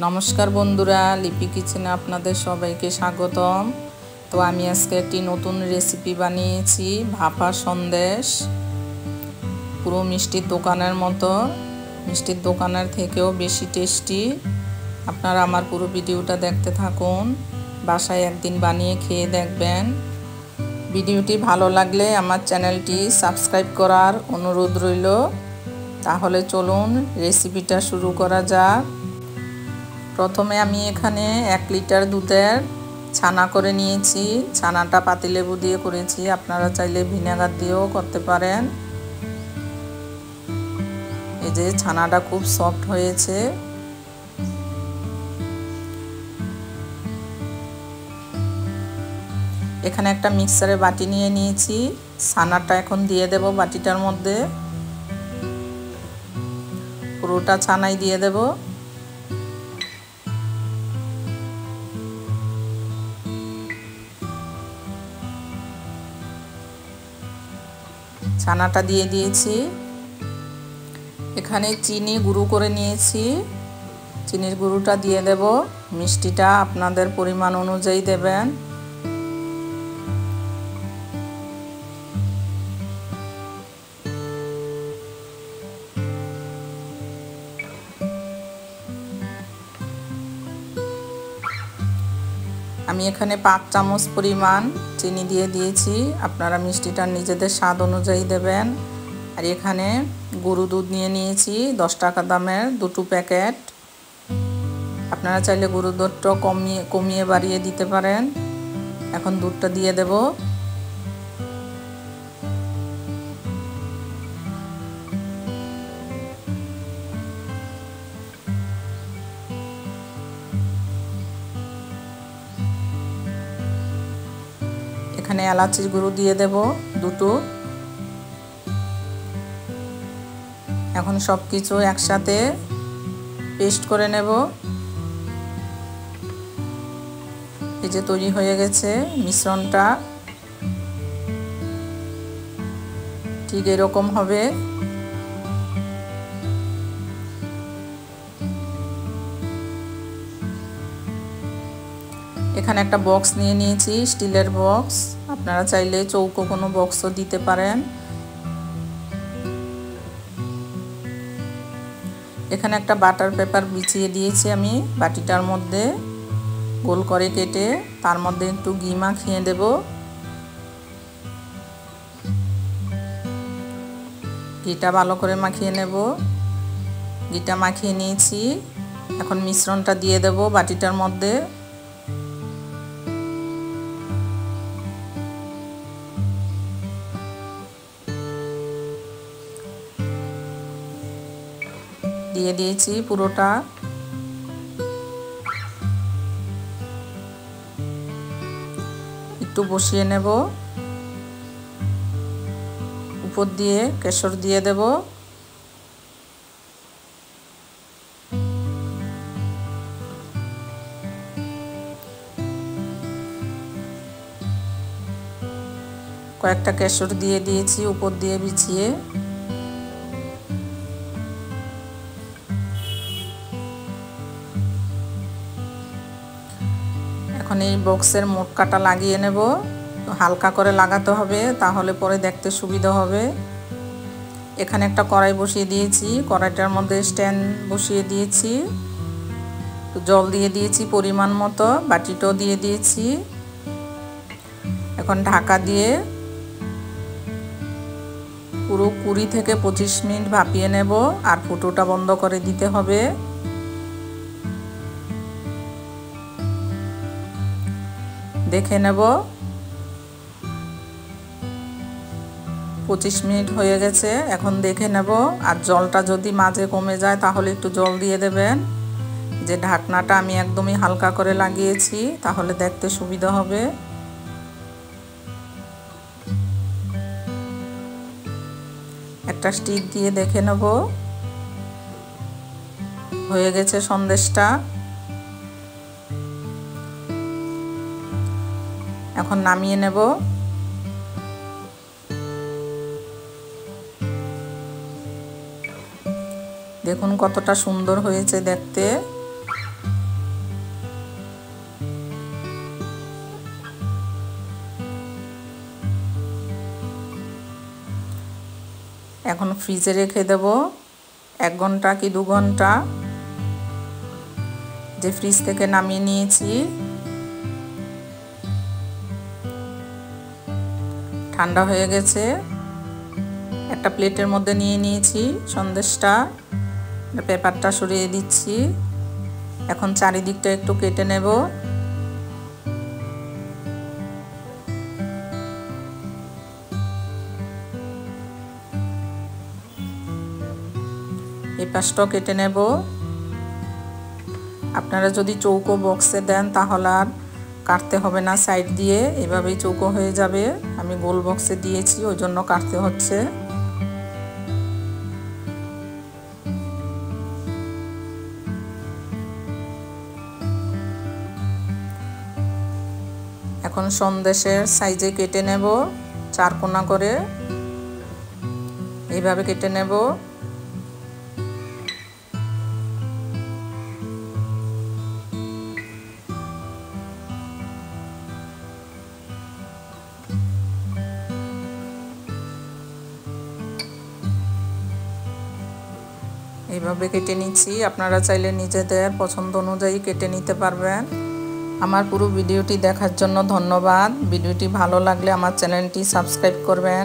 নমস্কার বন্ধুরা, লিপি কিচেনে আপনাদের সবাইকে স্বাগতম। তো আমি আজকে একটি নতুন রেসিপি বানিয়েছি, ভাপা সন্দেশ। পুরো মিষ্টির দোকানের মতো, মিষ্টির দোকানের থেকেও বেশি টেস্টি। আপনারা আমার পুরো ভিডিওটা দেখতে থাকুন, বাসায় একদিন বানিয়ে খেয়ে দেখবেন। ভিডিওটি ভালো লাগলে আমার চ্যানেলটি সাবস্ক্রাইব করার অনুরোধ রইল। তাহলে চলুন রেসিপিটা শুরু করা যাক। প্রথমে আমি এখানে 1 লিটার দুধের ছানা করে নিয়েছি। ছানাটা পাতিলেবু দিয়ে করেছি, আপনারা চাইলে ভিনেগার দিয়েও করতে পারেন। এই যে ছানাটা খুব সফট হয়েছে। এখানে একটা মিক্সারে বাটি নিয়ে নিয়েছি। ছানাটা এখন দিয়ে দেব বাটিটার মধ্যে, পুরোটা ছানাই দিয়ে দেব। ছানাটা দিয়ে দিয়েছি। এখানে চিনি গুঁড়ো করে নিয়েছি, চিনির গুঁড়োটা দিয়ে দেব। মিষ্টিটা আপনাদের পরিমাণ অনুযায়ী দেবেন। আমি এখানে 5 চামচ পরিমাণ চিনি দিয়ে দিয়েছি, আপনারা মিষ্টিটা নিজেদের স্বাদ অনুযায়ী দেবেন। আর এখানে গরু দুধ নিয়ে নিয়েছি 10 টাকা দামের 2 প্যাকেট। আপনারা চাইলে গরু দুধটা কমিয়ে বাড়িয়ে দিতে পারেন। এখন দুধটা দিয়ে দেব। এখানে এলাচির গুঁড়ো দিয়ে দেব 2। এখন সব কিছু একসাথে পেস্ট করে নেব। এই যে তৈরি হয়ে গেছে মিশ্রণটা, ঠিক এরকম হবে। এখানে একটা বক্স নিয়ে নিয়েছি, স্টিলের বক্স। আপনারা চাইলে চৌকো কোনো বক্সও দিতে পারেন। এখানে একটা বাটার পেপার বিছিয়ে দিয়েছি আমি বাটিটার মধ্যে, গোল করে কেটে তার মধ্যে একটু ঘি মাখিয়ে দেব। ঘিটা ভালো করে মাখিয়ে নেব। ঘিটা মাখিয়ে নিয়েছি। এখন মিশ্রণটা দিয়ে দেব বাটিটার মধ্যে। দিয়ে দিয়েছি পুরোটা। একটু বসিয়ে নেব। উপর দিয়ে কেশর দিয়ে দেব। কয়েকটা কেশর দিয়ে দিয়েছি উপর দিয়ে বিছিয়ে। এখন এই বক্সের মোটকাটা লাগিয়ে নেব। হালকা করে লাগাতে হবে, তাহলে পরে দেখতে সুবিধা হবে। এখানে একটা কড়াই বসিয়ে দিয়েছি, কড়াইটার মধ্যে স্ট্যান্ড বসিয়ে দিয়েছি। জল দিয়ে দিয়েছি পরিমাণ মতো, বাটিটাও দিয়ে দিয়েছি। এখন ঢাকা দিয়ে পুরো 20 থেকে 25 মিনিট ভাপিয়ে নেব। আর ফুটোটা বন্ধ করে দিতে হবে। দেখে নেব 25 মিনিট হয়ে গেছে। এখন দেখে নেব। আর জলটা যদি মাঝে কমে যায় তাহলে একটু জল দিয়ে দেবেন। যে ঢাকনাটা আমি একদমই হালকা করে লাগিয়েছি, তাহলে দেখতে সুবিধা হবে। একটা স্টিক দিয়ে দেখে নেব হয়ে গেছে সন্দেশটা। এখন নামিয়ে নেব। দেখুন কতটা সুন্দর হয়েছে দেখতে। এখন ফ্রিজে রেখে দেব 1 ঘন্টা কি 2 ঘন্টা। যে ফ্রিজ থেকে নামিয়ে নিয়েছি, ঠান্ডা হয়ে গেছে। একটা প্লেটের মধ্যে নিয়ে নিয়েছি সন্দেশটা, পেপারটা সরিয়ে দিচ্ছি। এখন চারিদিকটা একটু কেটে নেব। এই পাশটাও কেটে নেব। আপনারা যদি চৌকো বক্সে দেন তাহলে আর কাটতে হবে না, সাইড দিয়ে এভাবেই চৌকো হয়ে যাবে। আমি গোল বক্সে দিয়েছি, ওই জন্য কাটতে হচ্ছে। এখন সন্দেশের সাইজে কেটে নেব, 4 কোনা করে এইভাবে কেটে নেব। এইভাবে কেটে নিচ্ছি। আপনারা চাইলে নিজেদের পছন্দ অনুযায়ী কেটে নিতে পারবেন। আমার পুরো ভিডিওটি দেখার জন্য ধন্যবাদ। ভিডিওটি ভালো লাগলে আমার চ্যানেলটি সাবস্ক্রাইব করবেন।